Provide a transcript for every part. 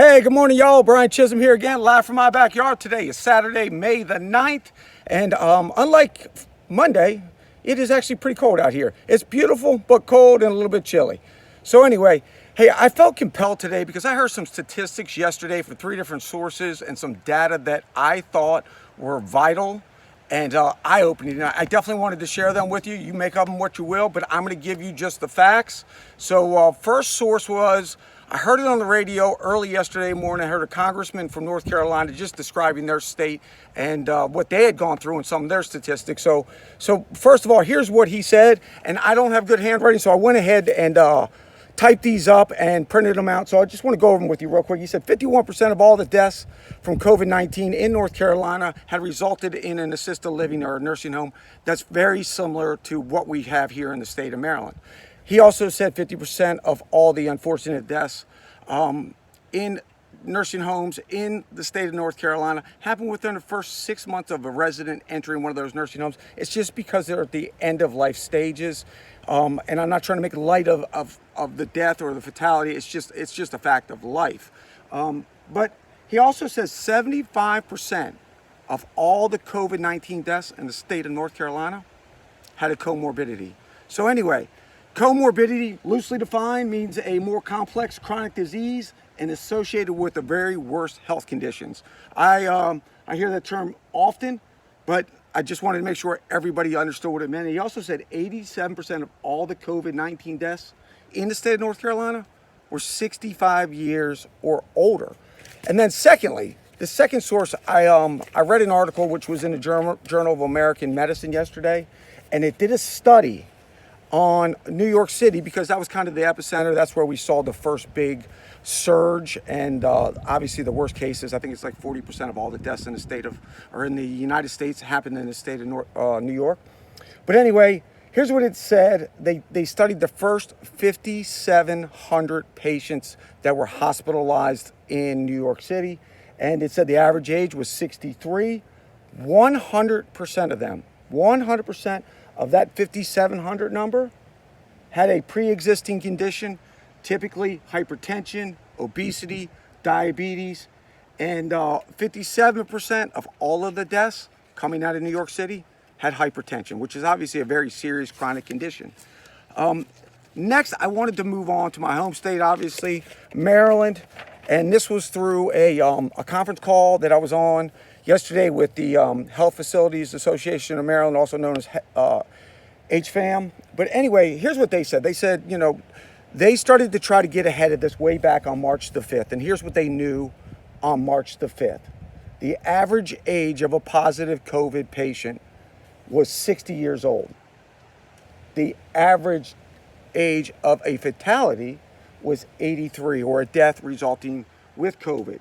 Hey, good morning, y'all. Brian Chisholm here again, live from my backyard. Today is Saturday, May the 9th, and unlike Monday, it is actually pretty cold out here. It's beautiful, but cold and a little bit chilly. So anyway, hey, I felt compelled today because I heard some statistics yesterday from 3 different sources and some data that I thought were vital and eye-opening. I definitely wanted to share them with you. You make of them what you will, but I'm going to give you just the facts. So first source was, I heard it on the radio early yesterday morning. I heard a congressman from North Carolina just describing their state and what they had gone through and some of their statistics. So first of all, here's what he said, and I don't have good handwriting, so I went ahead and typed these up and printed them out. So I just want to go over them with you real quick. He said 51% of all the deaths from COVID-19 in North Carolina had resulted in an assisted living or a nursing home. That's very similar to what we have here in the state of Maryland. He also said 50% of all the unfortunate deaths in nursing homes in the state of North Carolina happen within the first 6 months of a resident entering one of those nursing homes. It's just because they're at the end of life stages. And I'm not trying to make light of the death or the fatality. It's just a fact of life. But he also says 75% of all the COVID-19 deaths in the state of North Carolina had a comorbidity. So anyway, comorbidity, loosely defined, means a more complex chronic disease and associated with the very worst health conditions. I hear that term often, but I just wanted to make sure everybody understood what it meant. He also said 87% of all the COVID-19 deaths in the state of North Carolina were 65 years or older. And then secondly, the second source, I read an article which was in the Journal of American Medicine yesterday, and it did a study on New York City because that was kind of the epicenter. That's where we saw the first big surge, and obviously the worst cases, I think it's like 40% of all the deaths in the state of, or in the United States, happened in the state of New York. But anyway, here's what it said. They studied the first 5,700 patients that were hospitalized in New York City, and it said the average age was 63. 100% of them, 100% of that 5,700 number had a pre-existing condition, typically hypertension, obesity, diabetes, and 57% of all of the deaths coming out of New York City had hypertension, which is obviously a very serious chronic condition. Next, I wanted to move on to my home state, obviously, Maryland, and this was through a conference call that I was on yesterday with the Health Facilities Association of Maryland, also known as HFAM. But anyway, here's what they said. They said, they started to try to get ahead of this way back on March the 5th. And here's what they knew on March the 5th. The average age of a positive COVID patient was 60 years old. The average age of a fatality was 83, or a death resulting with COVID.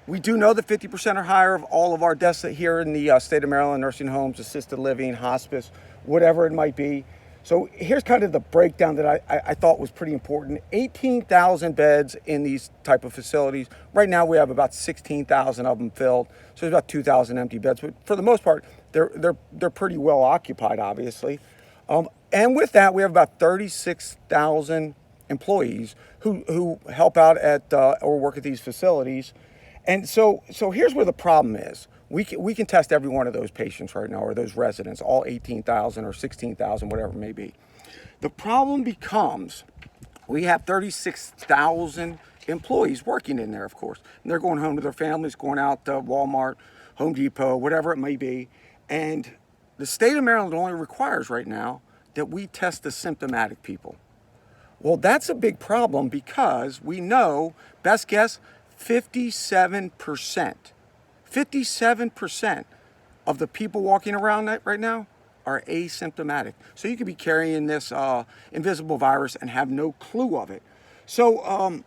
We do know that 50% or higher of all of our deaths here in the state of Maryland, nursing homes, assisted living, hospice, whatever it might be. So here's kind of the breakdown that I thought was pretty important. 18,000 beds in these type of facilities. Right now we have about 16,000 of them filled. So there's about 2,000 empty beds. But for the most part, they're pretty well occupied, obviously. And with that, we have about 36,000 employees who help out at or work at these facilities. And so here's where the problem is. We can test every one of those patients right now, or those residents, all 18,000 or 16,000, whatever it may be. The problem becomes we have 36,000 employees working in there, of course. And they're going home to their families, going out to Walmart, Home Depot, whatever it may be. And the state of Maryland only requires right now that we test the symptomatic people. Well, that's a big problem because we know, best guess, 57% of the people walking around right now are asymptomatic. So you could be carrying this invisible virus and have no clue of it. So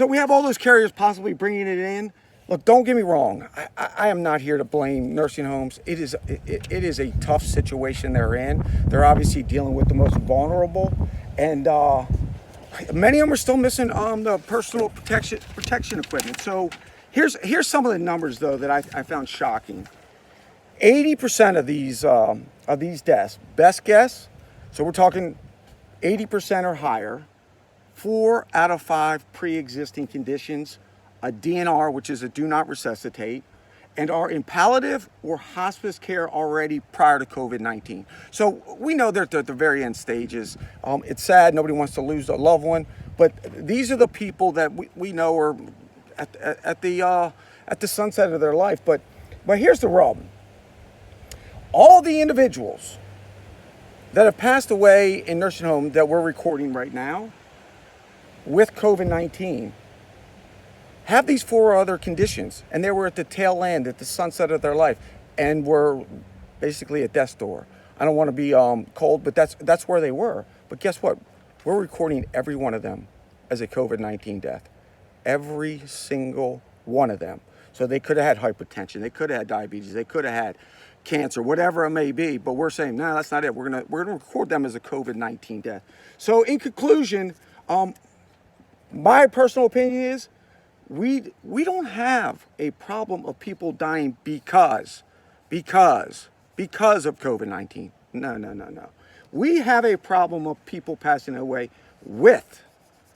we have all those carriers possibly bringing it in. Look, don't get me wrong. I am not here to blame nursing homes. It is a tough situation they're in. They're obviously dealing with the most vulnerable, and many of them are still missing the personal protection equipment. So here's some of the numbers though that I found shocking. 80% of these deaths, best guess, so we're talking 80% or higher, 4 out of 5 pre-existing conditions, a DNR, which is a do not resuscitate, and are in palliative or hospice care already prior to COVID-19. So we know they're at the very end stages. It's sad, nobody wants to lose a loved one, but these are the people that we know are at the sunset of their life. But here's the rub. All the individuals that have passed away in nursing home that we're recording right now with COVID-19 have these 4 other conditions, and they were at the tail end, at the sunset of their life, and were basically at death's door. I don't want to be cold, but that's where they were. But guess what? We're recording every one of them as a COVID-19 death. Every single one of them. So they could have had hypertension, they could have had diabetes, they could have had cancer, whatever it may be. But we're saying, no, that's not it. We're gonna record them as a COVID-19 death. So in conclusion, my personal opinion is, we don't have a problem of people dying because of COVID-19. No. We have a problem of people passing away with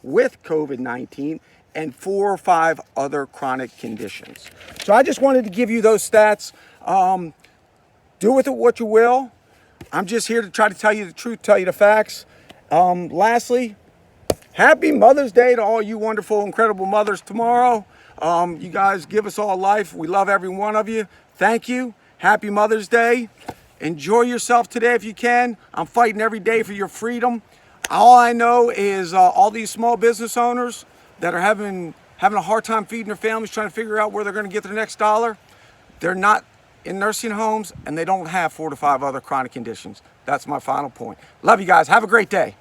COVID-19 and 4 or 5 other chronic conditions. So I just wanted to give you those stats. Do with it what you will. I'm just here to try to tell you the truth, tell you the facts. Lastly, happy Mother's Day to all you wonderful, incredible mothers tomorrow. You guys give us all life. We love every one of you. Thank you. Happy Mother's Day. Enjoy yourself today if you can. I'm fighting every day for your freedom. All I know is all these small business owners that are having a hard time feeding their families, trying to figure out where they're going to get their next dollar. They're not in nursing homes, and they don't have 4 to 5 other chronic conditions. That's my final point. Love you guys. Have a great day.